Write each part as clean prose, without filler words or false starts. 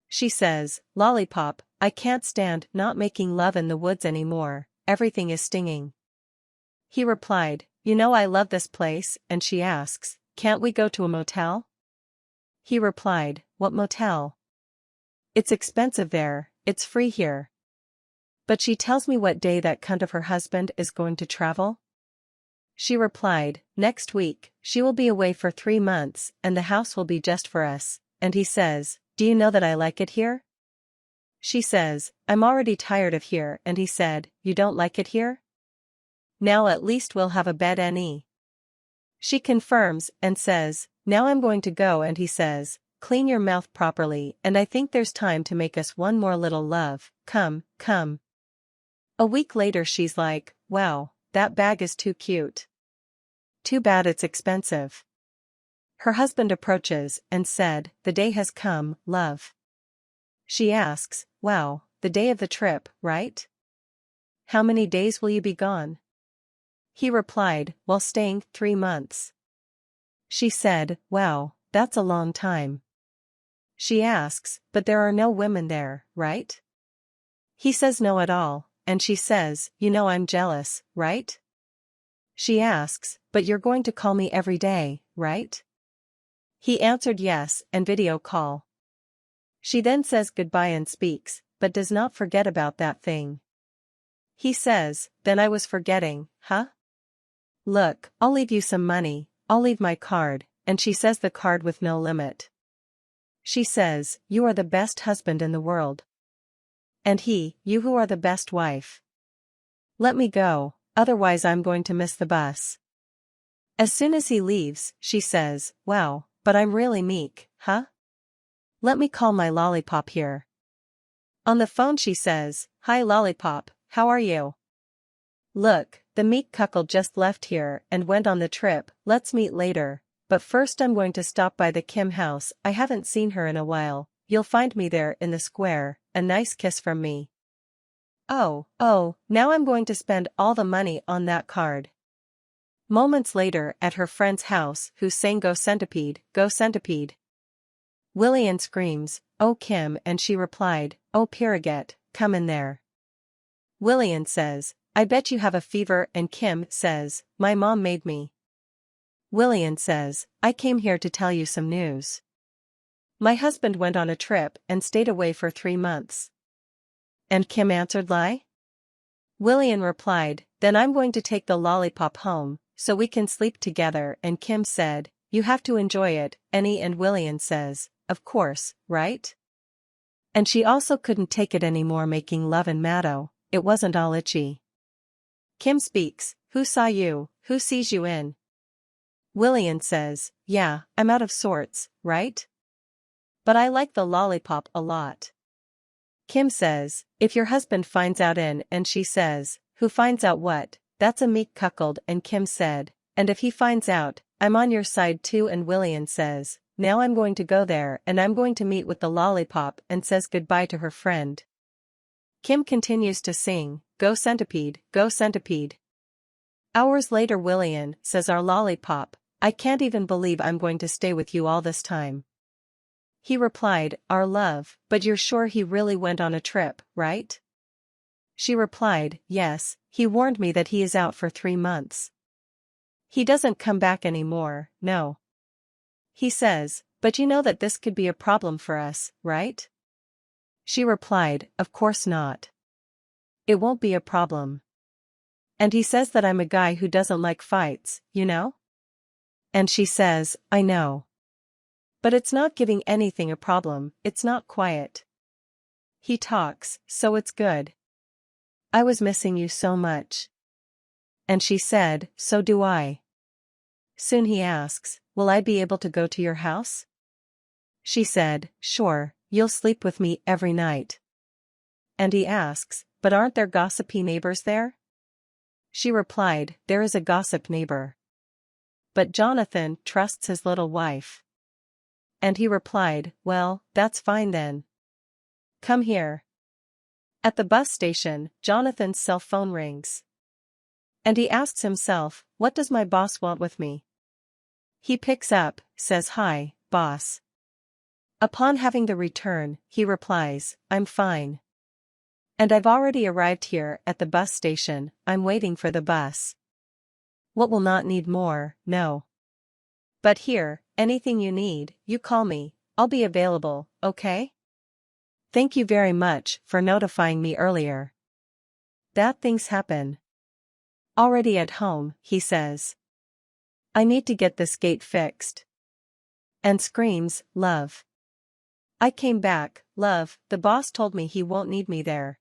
She says, "Lollipop, I can't stand not making love in the woods anymore, everything is stinging." He replied, "You know I love this place," and she asks, "Can't we go to a motel?" He replied, "What motel? It's expensive there, it's free here." But she tells me what day that cunt of her husband is going to travel. She replied, "Next week, she will be away for 3 months, and the house will be just for us," and he says, "Do you know that I like it here?" She says, "I'm already tired of here," and he said, "You don't like it here? Now at least we'll have a bed and She confirms, and says, "Now I'm going to go," and he says, "Clean your mouth properly, and I think there's time to make us one more little love, come, come." A week later she's like, "Wow, that bag is too cute. Too bad it's expensive." Her husband approaches, and said, "The day has come, love." She asks, "Wow, the day of the trip, right? How many days will you be gone?" He replied, "Well, staying 3 months." She said, "Wow, that's a long time." She asks, "But there are no women there, right?" He says no at all, and she says, "You know I'm jealous, right?" She asks, "But you're going to call me every day, right?" He answered yes, and video call. She then says goodbye and speaks, but does not forget about that thing. He says, "Then I was forgetting, huh? Look, I'll leave you some money, I'll leave my card," and she says the card with no limit. She says, "You are the best husband in the world." And he, "You who are the best wife. Let me go, otherwise I'm going to miss the bus." As soon as he leaves, she says, "Wow, but I'm really meek, huh? Let me call my lollipop here." On the phone she says, "Hi lollipop, how are you? Look, the meek cuckold just left here and went on the trip, let's meet later, but first I'm going to stop by the Kim house, I haven't seen her in a while, you'll find me there in the square, a nice kiss from me." Oh, now I'm going to spend all the money on that card. Moments later at her friend's house who's saying "Go centipede, go centipede." Willian screams, "Oh Kim," and she replied, "Oh Piragette, come in there." Willian says, "I bet you have a fever," and Kim says, "My mom made me." Willian says, "I came here to tell you some news. My husband went on a trip and stayed away for 3 months. And Kim answered, "Lie?" Willian replied, "Then I'm going to take the lollipop home, so we can sleep together," and Kim said, "You have to enjoy it, Annie," and Willian says, "Of course, right?" And she also couldn't take it anymore making love in Maddo, it wasn't all itchy. Kim speaks, "Who saw you, who sees you in?" Willian says, "Yeah, I'm out of sorts, right? But I like the lollipop a lot." Kim says, "If your husband finds out in," and she says, "Who finds out what? That's a meek cuckold," and Kim said, "And if he finds out, I'm on your side too," and Willian says, "Now I'm going to go there and I'm going to meet with the lollipop," and says goodbye to her friend. Kim continues to sing, "Go centipede, go centipede." Hours later Willian says, "Our lollipop, I can't even believe I'm going to stay with you all this time." He replied, "Our love, but you're sure he really went on a trip, right?" She replied, "Yes, he warned me that he is out for 3 months. He doesn't come back anymore, no." He says, "But you know that this could be a problem for us, right?" She replied, "Of course not. It won't be a problem. And he says that I'm a guy who doesn't like fights, you know?" And she says, "I know. But it's not giving anything a problem, it's not quiet. He talks, so it's good. I was missing you so much." And she said, "So do I." Soon he asks, "Will I be able to go to your house?" She said, "Sure, you'll sleep with me every night." And he asks, "But aren't there gossipy neighbors there?" She replied, "There is a gossip neighbor. But Jonathan trusts his little wife." And he replied, "Well, that's fine then. Come here." At the bus station, Jonathan's cell phone rings. And he asks himself, "What does my boss want with me?" He picks up, says, "Hi, boss. Upon having the return, he replies, I'm fine. And I've already arrived here at the bus station, I'm waiting for the bus. What will not need more, no. But here, anything you need, you call me, I'll be available, okay? Thank you very much for notifying me earlier. Bad things happen. Already at home, he says. I need to get this gate fixed. And screams, love. I came back, love, the boss told me he won't need me there.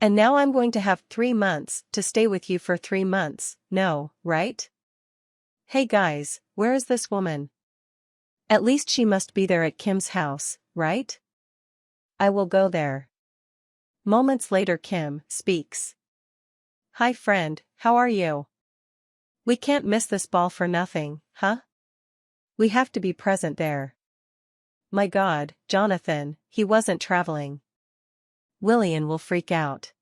And now I'm going to have 3 months to stay with you for 3 months, no, right? Hey guys, where is this woman? At least she must be there at Kim's house, right? I will go there. Moments later Kim speaks. Hi friend, how are you? We can't miss this ball for nothing, huh? We have to be present there. My God, Jonathan, he wasn't traveling. William will freak out.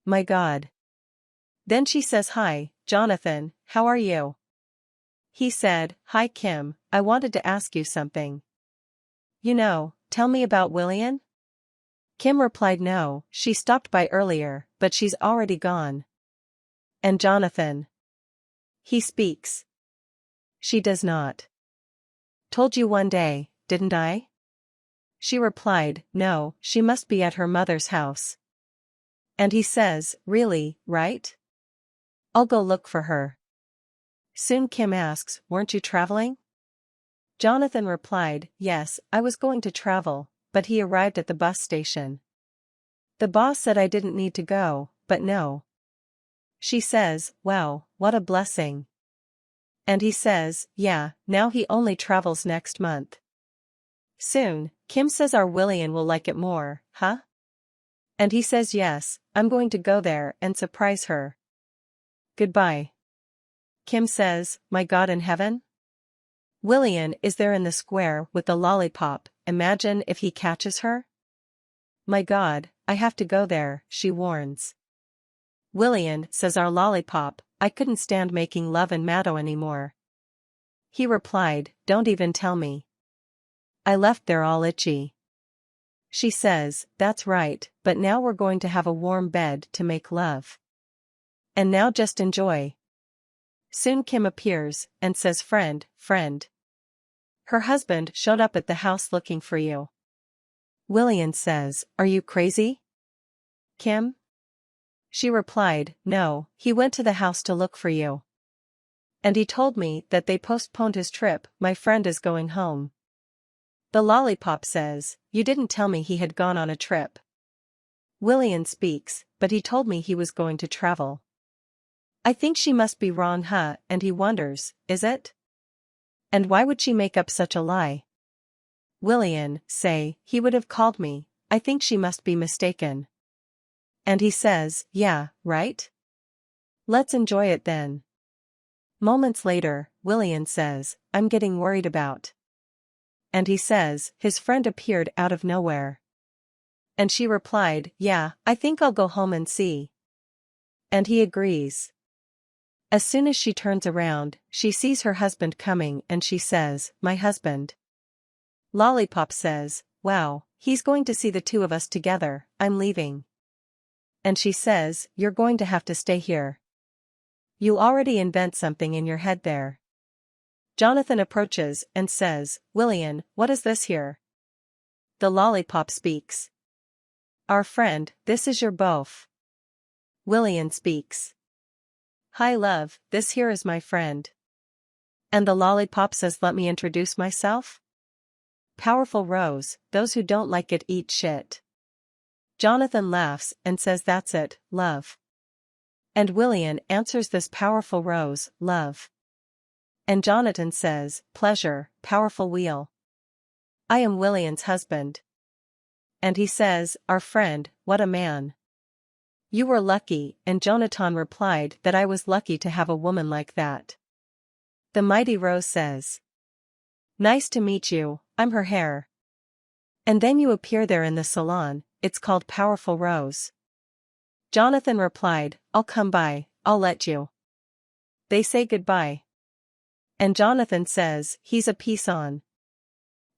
My God. Then she says hi, Jonathan, how are you? He said, hi Kim, I wanted to ask you something. You know, tell me about William? Kim replied no, she stopped by earlier, but she's already gone. And Jonathan. He speaks. She does not. Told you one day, didn't I? She replied, no, she must be at her mother's house. And he says, really, right? I'll go look for her. Soon Kim asks, weren't you traveling? Jonathan replied, yes, I was going to travel, but he arrived at the bus station. The boss said I didn't need to go, but no. She says, wow, what a blessing. And he says, yeah, now he only travels next month. Soon, Kim says our William will like it more, huh? And he says yes, I'm going to go there and surprise her. Goodbye. Kim says, my God in heaven? William is there in the square with the lollipop, imagine if he catches her? My God, I have to go there, she warns. William says our lollipop, I couldn't stand making love in Maddo anymore. He replied, don't even tell me. I left there all itchy. She says, that's right, but now we're going to have a warm bed to make love. And now just enjoy. Soon Kim appears, and says friend, friend. Her husband showed up at the house looking for you. William says, are you crazy? Kim? She replied, no, he went to the house to look for you. And he told me that they postponed his trip, my friend is going home. The lollipop says, you didn't tell me he had gone on a trip. William speaks, but he told me he was going to travel. I think she must be wrong, huh? And he wonders, is it? And why would she make up such a lie? William say, he would have called me, I think she must be mistaken. And he says, yeah, right? Let's enjoy it then. Moments later, William says, I'm getting worried about. And he says, his friend appeared out of nowhere. And she replied, yeah, I think I'll go home and see. And he agrees. As soon as she turns around, she sees her husband coming and she says, my husband. Lollipop says, wow, he's going to see the two of us together, I'm leaving. And she says, you're going to have to stay here. You already invent something in your head there. Jonathan approaches and says, William, what is this here? The lollipop speaks. Our friend, this is your beauf. William speaks. Hi love, this here is my friend. And the lollipop says, let me introduce myself. Powerful Rose, those who don't like it eat shit. Jonathan laughs and says, that's it, love. And William answers this Powerful Rose, love. And Jonathan says, pleasure, Powerful Wheel. I am William's husband. And he says, our friend, what a man. You were lucky, and Jonathan replied that I was lucky to have a woman like that. The mighty Rose says, nice to meet you, I'm her hair. And then you appear there in the salon, it's called Powerful Rose. Jonathan replied, I'll come by, I'll let you. They say goodbye. And Jonathan says, he's a piece on.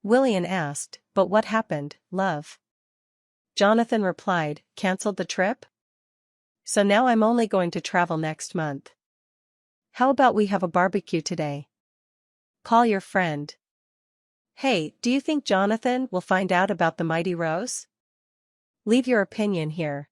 William asked, but what happened, love? Jonathan replied, cancelled the trip? So now I'm only going to travel next month. How about we have a barbecue today? Call your friend. Hey, do you think Jonathan will find out about the Mighty Rose? Leave your opinion here.